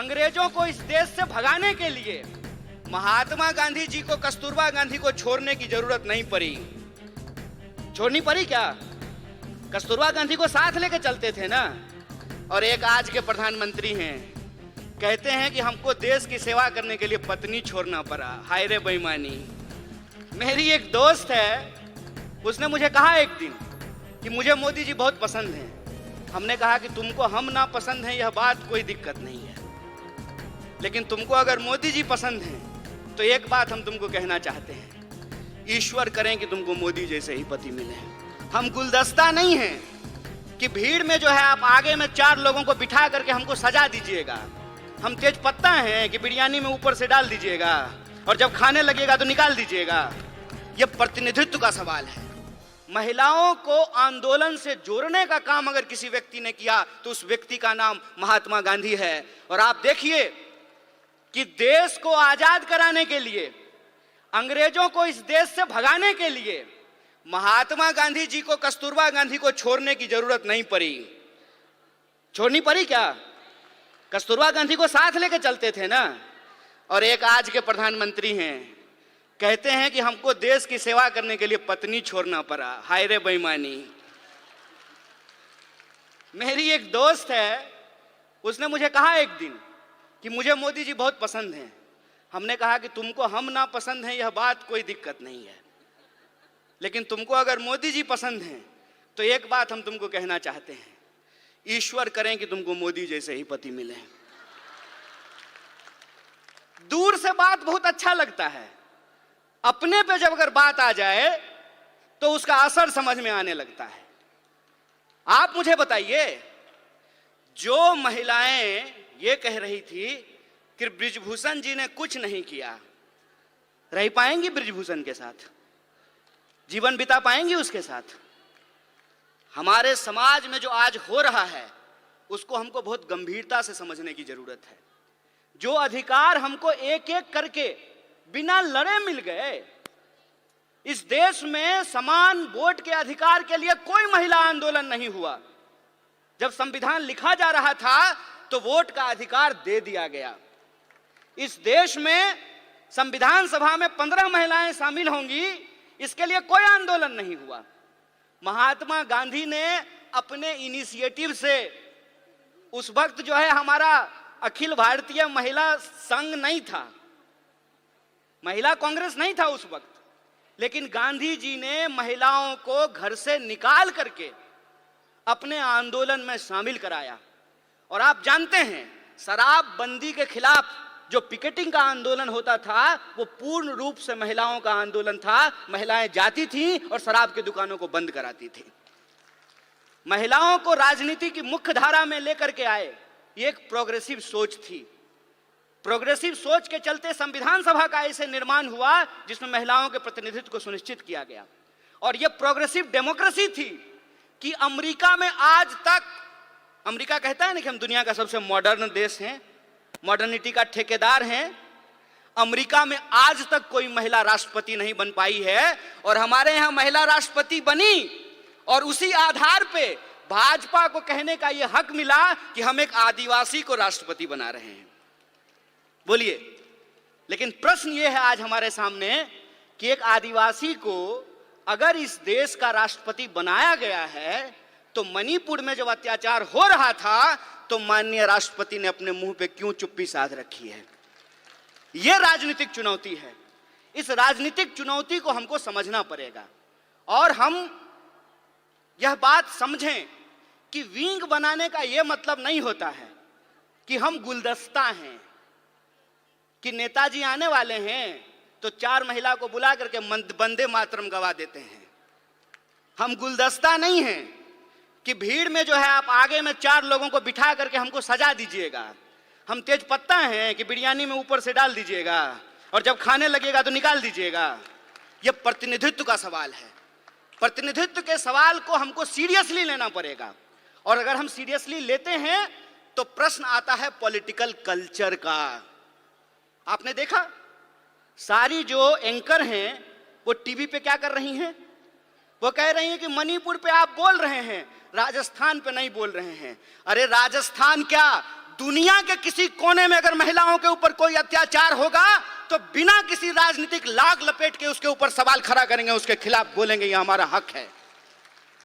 अंग्रेजों को इस देश से भगाने के लिए महात्मा गांधी जी को, कस्तूरबा गांधी को छोड़ने की जरूरत नहीं पड़ी। छोड़नी पड़ी क्या? कस्तूरबा गांधी को साथ लेके चलते थे ना। और एक आज के प्रधानमंत्री हैं, कहते हैं कि हमको देश की सेवा करने के लिए पत्नी छोड़ना पड़ा। हाय रे बेईमानी। मेरी एक दोस्त है, उसने मुझे कहा एक दिन कि मुझे मोदी जी बहुत पसंद हैं। हमने कहा कि तुमको हम ना पसंद हैं यह बात कोई दिक्कत नहीं है, लेकिन तुमको अगर मोदी जी पसंद हैं तो एक बात हम तुमको कहना चाहते हैं, ईश्वर करें कि तुमको मोदी जैसे ही पति मिले। हम गुलदस्ता नहीं हैं कि भीड़ में जो है आप आगे में 4 लोगों को बिठा करके हमको सजा दीजिएगा। हम तेज पत्ता हैं कि बिरयानी में ऊपर से डाल दीजिएगा और जब खाने लगेगा तो निकाल दीजिएगा। यह प्रतिनिधित्व का सवाल है। महिलाओं को आंदोलन से जोड़ने का काम अगर किसी व्यक्ति ने किया तो उस व्यक्ति का नाम महात्मा गांधी है। और आप देखिए कि देश को आजाद कराने के लिए, अंग्रेजों को इस देश से भगाने के लिए महात्मा गांधी जी को, कस्तूरबा गांधी को छोड़ने की जरूरत नहीं पड़ी। छोड़नी पड़ी क्या? कस्तूरबा गांधी को साथ लेके चलते थे ना। और एक आज के प्रधानमंत्री हैं, कहते हैं कि हमको देश की सेवा करने के लिए पत्नी छोड़ना पड़ा। हाय रे बेईमानी। मेरी एक दोस्त है, उसने मुझे कहा एक दिन कि मुझे मोदी जी बहुत पसंद हैं। हमने कहा कि तुमको हम ना पसंद हैं यह बात कोई दिक्कत नहीं है, लेकिन तुमको अगर मोदी जी पसंद हैं तो एक बात हम तुमको कहना चाहते हैं, ईश्वर करें कि तुमको मोदी जैसे ही पति मिले। दूर से बात बहुत अच्छा लगता है, अपने पे जब अगर बात आ जाए तो उसका असर समझ में आने लगता है। आप मुझे बताइए, जो महिलाएं ये कह रही थी कि बृजभूषण जी ने कुछ नहीं किया, रह पाएंगी बृजभूषण के साथ? जीवन बिता पाएंगी उसके साथ? हमारे समाज में जो आज हो रहा है उसको हमको बहुत गंभीरता से समझने की जरूरत है। जो अधिकार हमको एक एक करके बिना लड़े मिल गए, इस देश में समान वोट के अधिकार के लिए कोई महिला आंदोलन नहीं हुआ। जब संविधान लिखा जा रहा था तो वोट का अधिकार दे दिया गया। इस देश में संविधान सभा में 15 महिलाएं शामिल होंगी, इसके लिए कोई आंदोलन नहीं हुआ। महात्मा गांधी ने अपने इनिशिएटिव से, उस वक्त जो है हमारा अखिल भारतीय महिला संघ नहीं था, महिला कांग्रेस नहीं था उस वक्त, लेकिन गांधी जी ने महिलाओं को घर से निकाल करके अपने आंदोलन में शामिल कराया। और आप जानते हैं, शराबबंदी के खिलाफ जो पिकेटिंग का आंदोलन होता था वो पूर्ण रूप से महिलाओं का आंदोलन था। महिलाएं जाती थीं और शराब की दुकानों को बंद कराती थीं। महिलाओं को राजनीति की मुख्य धारा में लेकर के आए, ये एक प्रोग्रेसिव सोच थी। प्रोग्रेसिव सोच के चलते संविधान सभा का ऐसे निर्माण हुआ जिसमें महिलाओं के प्रतिनिधित्व को सुनिश्चित किया गया। और यह प्रोग्रेसिव डेमोक्रेसी थी कि अमेरिका में आज तक, अमेरिका कहता है ना कि हम दुनिया का सबसे मॉडर्न देश हैं, मॉडर्निटी का ठेकेदार हैं। अमेरिका में आज तक कोई महिला राष्ट्रपति नहीं बन पाई है और हमारे यहाँ महिला राष्ट्रपति बनी। और उसी आधार पे भाजपा को कहने का यह हक मिला कि हम एक आदिवासी को राष्ट्रपति बना रहे हैं। बोलिए, लेकिन प्रश्न यह है आज हमारे सामने कि एक आदिवासी को अगर इस देश का राष्ट्रपति बनाया गया है तो मणिपुर में जब अत्याचार हो रहा था तो माननीय राष्ट्रपति ने अपने मुंह पे क्यों चुप्पी साध रखी है? यह राजनीतिक चुनौती है। इस राजनीतिक चुनौती को हमको समझना पड़ेगा और हम यह बात समझें कि विंग बनाने का यह मतलब नहीं होता है कि हम गुलदस्ता हैं, कि नेताजी आने वाले हैं तो 4 महिला को बुला करके वंदे मातरम गवा देते हैं। हम गुलदस्ता नहीं हैं कि भीड़ में जो है आप आगे में 4 लोगों को बिठा करके हमको सजा दीजिएगा। हम तेज पत्ता हैं कि बिरयानी में ऊपर से डाल दीजिएगा और जब खाने लगेगा तो निकाल दीजिएगा। यह प्रतिनिधित्व का सवाल है। प्रतिनिधित्व के सवाल को हमको सीरियसली लेना पड़ेगा और अगर हम सीरियसली लेते हैं तो प्रश्न आता है पॉलिटिकल कल्चर का। आपने देखा, सारी जो एंकर हैं वो टीवी पे क्या कर रही हैं? वो कह रही हैं कि मणिपुर पे आप बोल रहे हैं, राजस्थान पे नहीं बोल रहे हैं। अरे राजस्थान क्या, दुनिया के किसी कोने में अगर महिलाओं के ऊपर कोई अत्याचार होगा तो बिना किसी राजनीतिक लाग लपेट के उसके ऊपर सवाल खड़ा करेंगे, उसके खिलाफ बोलेंगे ये हमारा हक है।